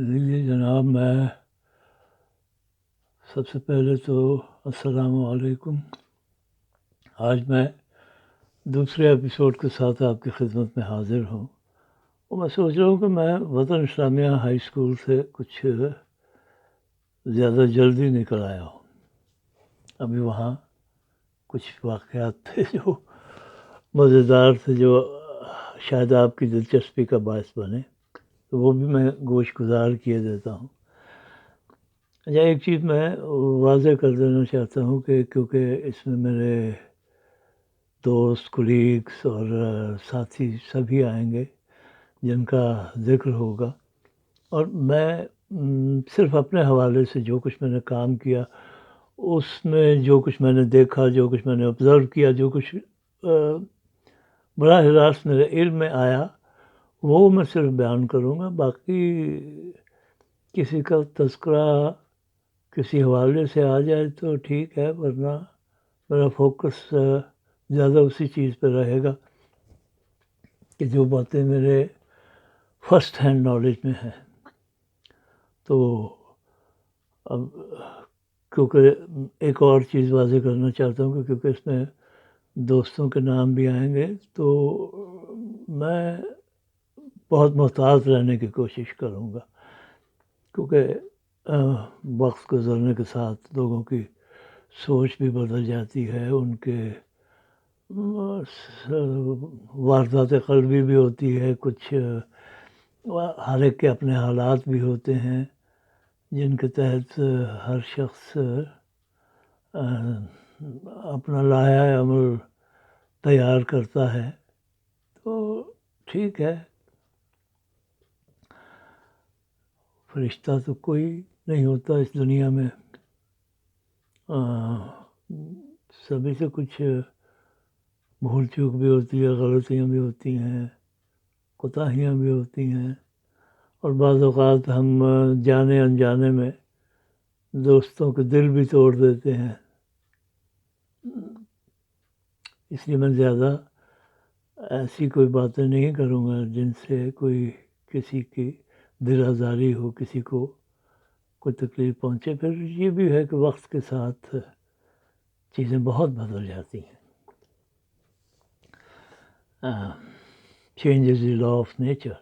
لیجیے جناب، میں سب سے پہلے تو السلام علیکم۔ آج میں دوسرے ایپیسوڈ کے ساتھ آپ کی خدمت میں حاضر ہوں، اور میں سوچ رہا ہوں کہ میں وطن اسلامیہ ہائی اسکول سے کچھ زیادہ جلدی نکل آیا ہوں۔ ابھی وہاں کچھ واقعات تھے جو مزیدار تھے، جو شاید آپ کی دلچسپی کا باعث بنے، تو وہ بھی میں گوش گزار کیے دیتا ہوں۔ اچھا، ایک چیز میں واضح کر دینا چاہتا ہوں کہ کیونکہ اس میں میرے دوست، کولیگس اور ساتھی سبھی آئیں گے جن کا ذکر ہوگا، اور میں صرف اپنے حوالے سے جو کچھ میں نے کام کیا، اس میں جو کچھ میں نے دیکھا، جو کچھ میں نے آبزرو کیا، جو کچھ براہ راست میرے علم میں آیا، وہ میں صرف بیان کروں گا۔ باقی کسی کا تذکرہ کسی حوالے سے آ جائے تو ٹھیک ہے، ورنہ میرا فوکس زیادہ اسی چیز پہ رہے گا کہ جو باتیں میرے فرسٹ ہینڈ نالج میں ہیں۔ تو اب کیونکہ ایک اور چیز واضح کرنا چاہتا ہوں کہ کیونکہ اس میں دوستوں کے نام بھی آئیں گے، تو میں بہت محتاط رہنے کی کوشش کروں گا، کیونکہ وقت گزرنے کے ساتھ لوگوں کی سوچ بھی بدل جاتی ہے، ان کے واردات قلبی بھی ہوتی ہے، کچھ ہر ایک کے اپنے حالات بھی ہوتے ہیں جن کے تحت ہر شخص اپنا لائحہ عمل تیار کرتا ہے۔ تو ٹھیک ہے، فرشتہ تو کوئی نہیں ہوتا اس دنیا میں، سبھی سے کچھ بھول چوک بھی ہوتی ہے، غلطیاں بھی ہوتی ہیں، کوتاہیاں بھی ہوتی ہیں، اور بعض اوقات ہم جانے انجانے میں دوستوں کے دل بھی توڑ دیتے ہیں۔ اس لیے میں زیادہ ایسی کوئی باتیں نہیں کروں گا جن سے کوئی کسی کی دل آزاری ہو، کسی کو کوئی تکلیف پہنچے۔ پھر یہ بھی ہے کہ وقت کے ساتھ چیزیں بہت بدل جاتی ہیں۔ Change is the law of nature.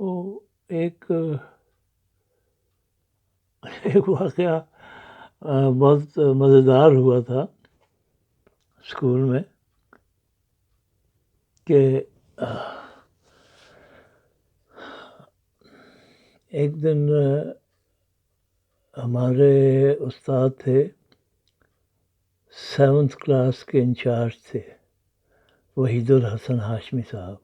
وہ ایک واقعہ بہت مزیدار ہوا تھا اسکول میں کہ ایک دن ہمارے استاد تھے، 7th کلاس کے انچارج تھے، وحید الحسن ہاشمی صاحب۔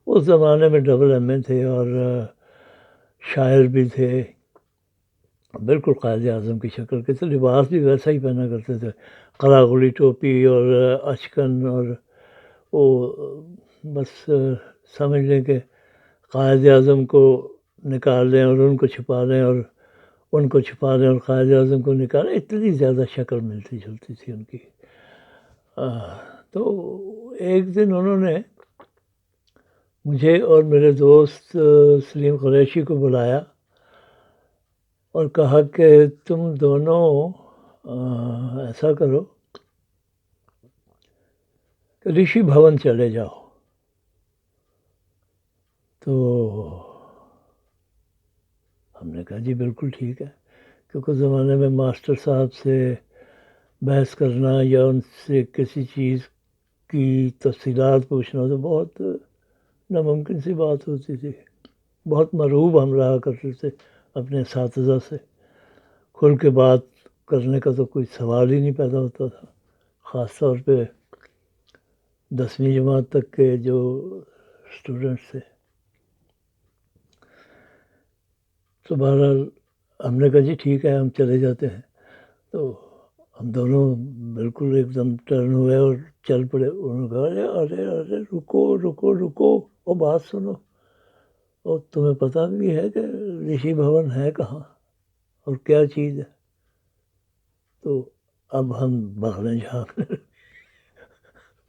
اس زمانے میں ڈبل ایم اے تھے اور شاعر بھی تھے، بالکل قائد اعظم کی شکل کے تھے، لباس بھی ویسا ہی پہنا کرتے تھے، قلاگلی ٹوپی اور اچکن، اور وہ بس سمجھ لیں کہ قائد اعظم کو نکال دیں اور ان کو چھپا دیں، اور ان کو چھپا دیں اور قائد اعظم کو نکالیں، اتنی زیادہ شکل ملتی جلتی تھی ان کی۔ تو ایک دن انہوں نے مجھے اور میرے دوست سلیم قریشی کو بلایا اور کہا کہ تم دونوں ایسا کرو کہ رشی بھون چلے جاؤ۔ تو ہم نے کہا جی بالکل ٹھیک ہے، کیونکہ اس زمانے میں ماسٹر صاحب سے بحث کرنا یا ان سے کسی چیز کی تفصیلات پوچھنا تو بہت ناممکن سی بات ہوتی تھی۔ بہت مرعوب ہم رہا کرتے تھے اپنے اساتذہ سے، کھل کے بات کرنے کا تو کوئی سوال ہی نہیں پیدا ہوتا تھا، خاص طور پہ 10ویں جماعت تک کے جو اسٹوڈنٹس تھے۔ تو بہرحال ہم نے کہا جی ٹھیک ہے، ہم چلے جاتے ہیں۔ تو ہم دونوں بالکل ایک دم ٹرن ہوئے اور چل پڑے۔ انہوں نے کہا ارے ارے رکو رکو رکو، اور بات سنو، اور تمہیں پتہ بھی ہے کہ رشی بھون ہے کہاں اور کیا چیز ہے؟ تو اب ہم بغلیں جھانکنے لگے،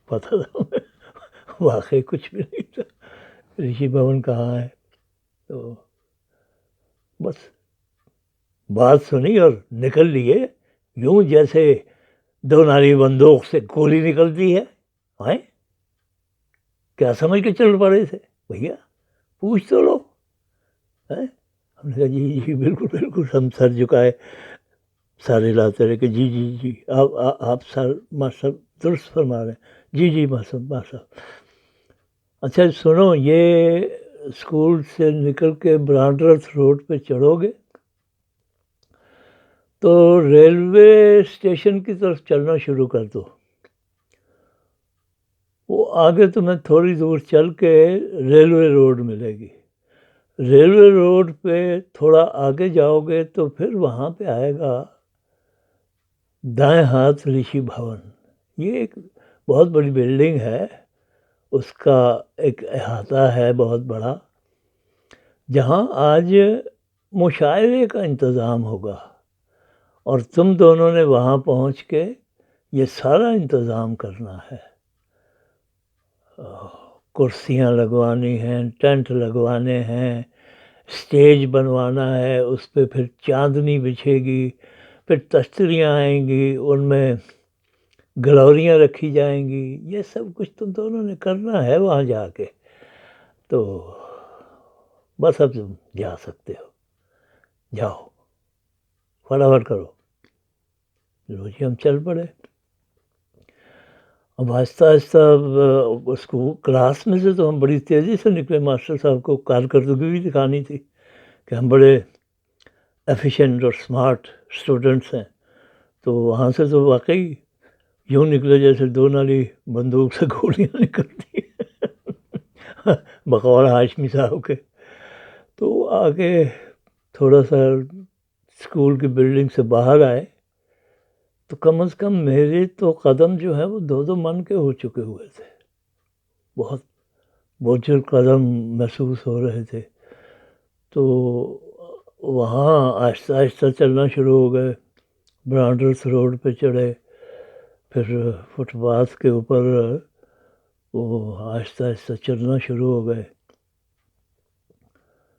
پتہ تھا ہمیں واقعی کچھ بھی نہیں تھا، رشی بھون کہاں ہے؟ تو بس بات سنی اور نکل لیے یوں جیسے دو نالی بندوق سے گولی نکلتی ہے. آئے کیا سمجھ کے چل پڑے تھے بھیا؟ پوچھ تو لو. ہم نے کہا جی جی بالکل بالکل. ہم سر جھکائے سر ہلاتے رہے کہ جی جی جی آپ سر ماشاء درست فرما رہے ہیں. جی جی ماشاء. اچھا سنو، یہ اسکول سے نکل کے برانڈرتھ روڈ پہ چڑھو گے تو ریلوے اسٹیشن کی طرف چلنا شروع کر دو. وہ آگے تمہیں تھوڑی دور چل کے ریلوے روڈ ملے گی. ریلوے روڈ پہ تھوڑا آگے جاؤ گے تو پھر وہاں پہ آئے گا دائیں ہاتھ رشی بھون. یہ ایک بہت بڑی بلڈنگ ہے، اس کا ایک احاطہ ہے بہت بڑا، جہاں آج مشاعرے کا انتظام ہوگا اور تم دونوں نے وہاں پہنچ کے یہ سارا انتظام کرنا ہے. کرسیاں لگوانی ہیں، ٹینٹ لگوانے ہیں، اسٹیج بنوانا ہے، اس پہ پھر چاندنی بچھے گی، پھر تشتریاں آئیں گی، ان میں گلوریاں رکھی جائیں گی. یہ سب کچھ تم دونوں نے کرنا ہے وہاں جا کے. تو بس اب تم جا سکتے ہو، جاؤ فٹافٹ کرو. لو جی ہم چل پڑے. اب آہستہ آہستہ اس کو کلاس میں سے تو ہم بڑی تیزی سے نکلے. ماسٹر صاحب کو کارکردگی بھی دکھانی تھی کہ ہم بڑے ایفیشینٹ اور اسمارٹ اسٹوڈنٹس ہیں. تو وہاں سے تو واقعی یوں نکلے جیسے دو نالی بندوق سے گولیاں نکلتی ہیں بقول ہاشمی صاحب کے. تو آگے تھوڑا سا اسکول کی بلڈنگ سے باہر آئے تو کم از کم میرے تو قدم جو ہے وہ دو من کے ہو چکے ہوئے تھے. بہت بوجھل قدم محسوس ہو رہے تھے. تو وہاں آہستہ آہستہ چلنا شروع ہو گئے. برانڈرتھ روڈ پہ چڑھے، پھر فٹ پاتھ کے اوپر وہ آہستہ آہستہ چلنا شروع ہو گئے.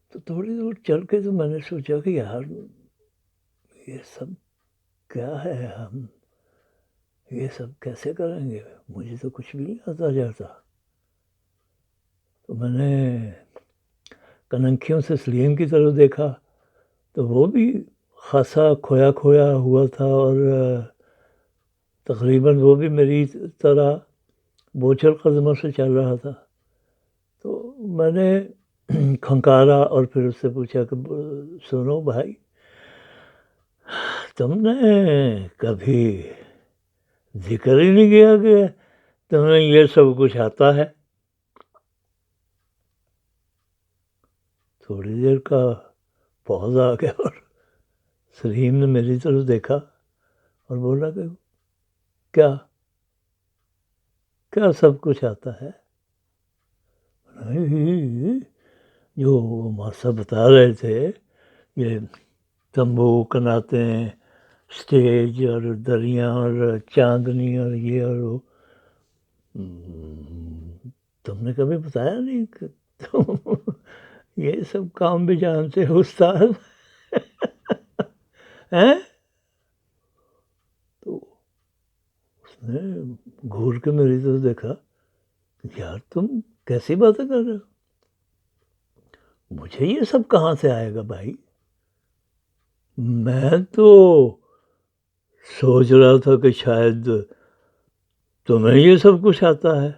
تو تھوڑی دور چل کے تو میں نے سوچا کہ یار یہ سب کیا ہے، ہم یہ سب کیسے کریں گے؟ مجھے تو کچھ بھی نہیں آتا جاتا. تو میں نے کننکھیوں سے سلیم کی طرف دیکھا تو وہ بھی خاصا کھویا کھویا ہوا تھا اور تقریباً وہ بھی میری طرح بوچھل قدموں سے چل رہا تھا. تو میں نے کھنکارا اور پھر اس سے پوچھا کہ سنو بھائی، تم نے کبھی ذکر ہی نہیں کیا کہ تمہیں یہ سب کچھ آتا ہے. تھوڑی دیر کا پوز آ گیا اور سلیم نے میری طرف دیکھا اور بولا کہ کیا کیا سب کچھ آتا ہے؟ جو ماسٹر بتا رہے تھے، یہ تمبو کناتیں، اسٹیج اور دریاں اور چاندنی اور یہ اور وہ. تم نے کبھی بتایا نہیں کہ تم یہ سب کام بھی جانتے ہو استاد ہیں؟ تو اس نے گھور کے میری طرف دیکھا، یار تم کیسی باتیں کر رہے ہو؟ مجھے یہ سب کہاں سے آئے گا بھائی؟ میں تو سوچ رہا تھا کہ شاید تمہیں یہ سب کچھ آتا ہے.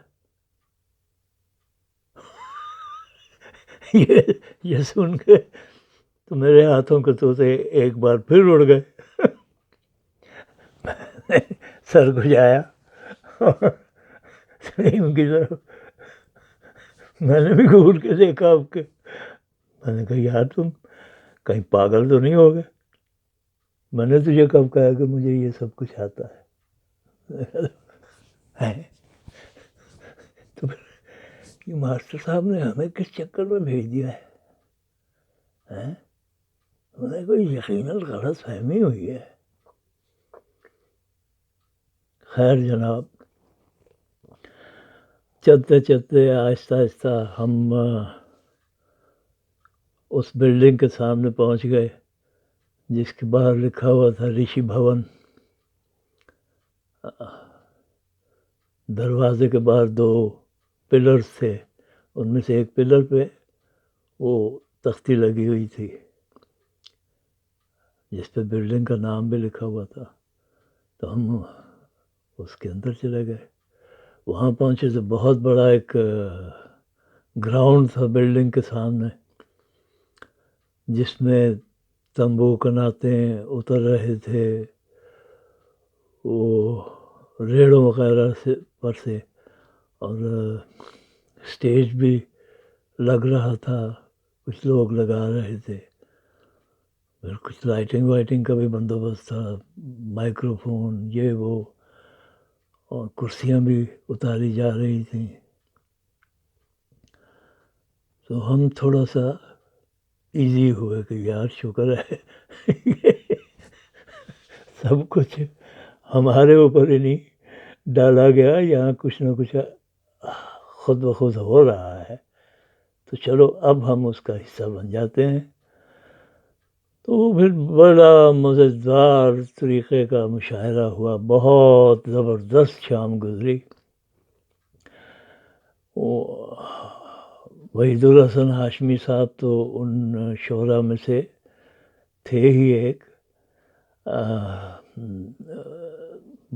یہ سن کے تو میرے ہاتھوں کے طوطے ایک بار پھر اڑ گئے. میں نے سر گھجایا سلیم کی طرف. میں نے بھی گھور کے دیکھا آپ کے. میں نے کہا یار تم کہیں پاگل تو نہیں ہو گئے؟ میں نے تجھے کب کہا کہ مجھے یہ سب کچھ آتا ہے؟ تو پھر ماسٹر صاحب نے ہمیں کس چکر میں بھیج دیا ہے؟ انہیں کوئی یقیناً غلط فہمی ہوئی ہے. خیر جناب، چلتے چلتے آہستہ آہستہ ہم اس بلڈنگ کے سامنے پہنچ گئے جس کے باہر لکھا ہوا تھا رشی بھون. دروازے کے باہر 2 پلرز تھے، ان میں سے ایک پلر پہ وہ تختی لگی ہوئی تھی جس پہ بلڈنگ کا نام بھی لکھا ہوا تھا. تو ہم اس کے اندر چلے گئے. وہاں پہنچے تو بہت بڑا ایک گراؤنڈ تھا بلڈنگ کے سامنے، جس میں تمبو کناتیں اتر رہے تھے، وہ ریڑوں وغیرہ پر سے، اور اسٹیج بھی لگ رہا تھا، کچھ لوگ لگا رہے تھے، پھر کچھ لائٹنگ وائٹنگ کا بھی بندوبست تھا، مائکرو فون یہ وہ، اور کرسیاں بھی اتاری جا رہی تھیں. تو ہم تھوڑا سا ایزی ہوئے کہ یار شکر ہے سب کچھ ہمارے اوپر ہی نہیں ڈالا گیا، یہاں کچھ نہ کچھ خود بخود ہو رہا ہے، تو چلو اب ہم اس کا حصہ بن جاتے ہیں. تو پھر بڑا مزیدار طریقے کا مشاعرہ ہوا، بہت زبردست شام گزری. وحید الحسن ہاشمی صاحب تو ان شعراء میں سے تھے ہی ایک،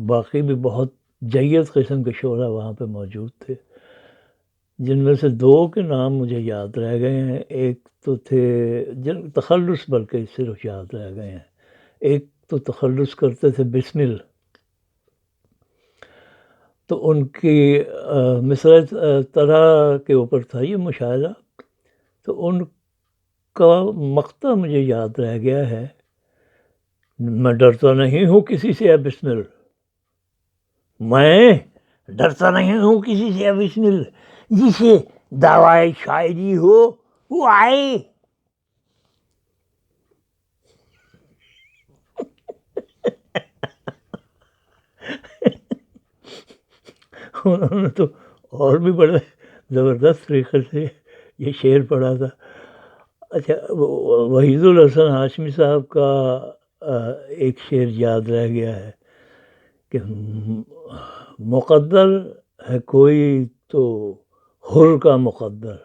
باقی بھی بہت جید قسم کے شعراء وہاں پہ موجود تھے، جن میں سے 2 کے نام مجھے یاد رہ گئے ہیں. ایک تو تھے جن تخلص بلکہ صرف یاد رہ گئے ہیں. ایک تو تخلص کرتے تھے بسمل، تو ان کی مصرع طرح کے اوپر تھا یہ مشاعرہ. تو ان کا مقطع مجھے یاد رہ گیا ہے، میں ڈرتا نہیں ہوں کسی سے بسمل، میں ڈرتا نہیں ہوں کسی سے بسمل، جسے دعوی شاعری ہو وہ آئے. انہوں نے تو اور بھی بڑے زبردست طریقے سے یہ شعر پڑھا تھا. اچھا، وحید الحسن ہاشمی صاحب کا ایک شعر یاد رہ گیا ہے کہ مقدر ہے کوئی تو حر کا مقدر،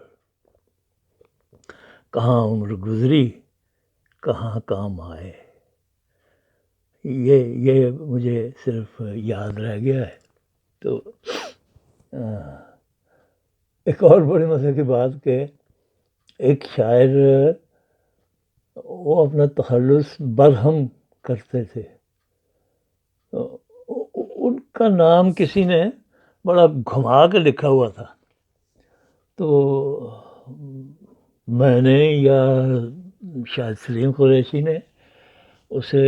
کہاں عمر گزری کہاں کام آئے. یہ مجھے صرف یاد رہ گیا ہے. تو ایک اور بڑے مزے کی بات کہ ایک شاعر وہ اپنا تخلص برہم کرتے تھے، ان کا نام کسی نے بڑا گھما کے لکھا ہوا تھا، تو میں نے یا شاید سلیم قریشی نے اسے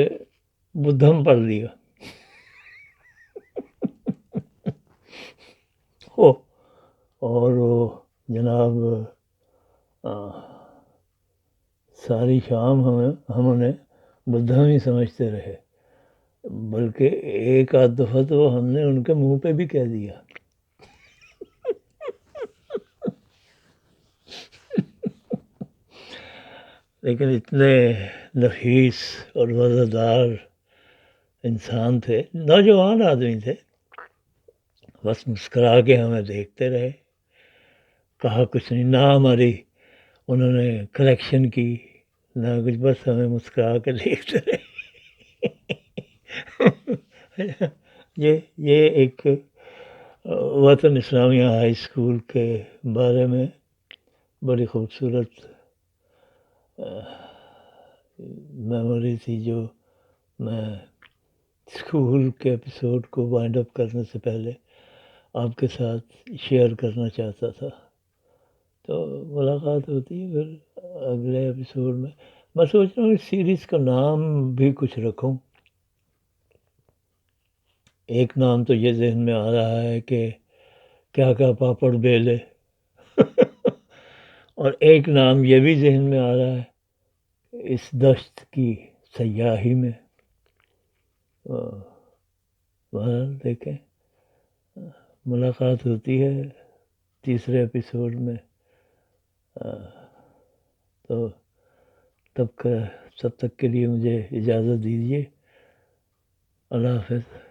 بدھم پڑھ لیا. اور وہ جناب ساری شام ہم انہیں بدھم ہی سمجھتے رہے، بلکہ ایک آدھ دفعہ تو ہم نے ان کے منہ پہ بھی کہہ دیا. لیکن اتنے نفیس اور وزردار انسان تھے، نوجوان آدمی تھے، بس مسکرا کے ہمیں دیکھتے رہے، کہا کچھ نہیں، نہ ہماری انہوں نے کریکشن کی نہ کچھ، بس ہمیں مسکرا کے دیکھتے رہے. یہ ایک وطن اسلامیہ ہائی اسکول کے بارے میں بڑی خوبصورت میموری تھی، جو میں اسکول کے ایپیسوڈ کو وائنڈ اپ کرنے سے پہلے آپ کے ساتھ شیئر کرنا چاہتا تھا. تو ملاقات ہوتی ہے پھر اگلے ایپیسوڈ میں. میں سوچ رہا ہوں اس سیریز کا نام بھی کچھ رکھوں. ایک نام تو یہ ذہن میں آ رہا ہے کہ کیا کیا پاپڑ بیلے، اور ایک نام یہ بھی ذہن میں آ رہا ہے اس دشت کی سیاحی میں. بہرحال دیکھیں، ملاقات ہوتی ہے تیسرے ایپیسوڈ میں. تو تب تک کے لیے مجھے اجازت دیجیے. اللہ حافظ.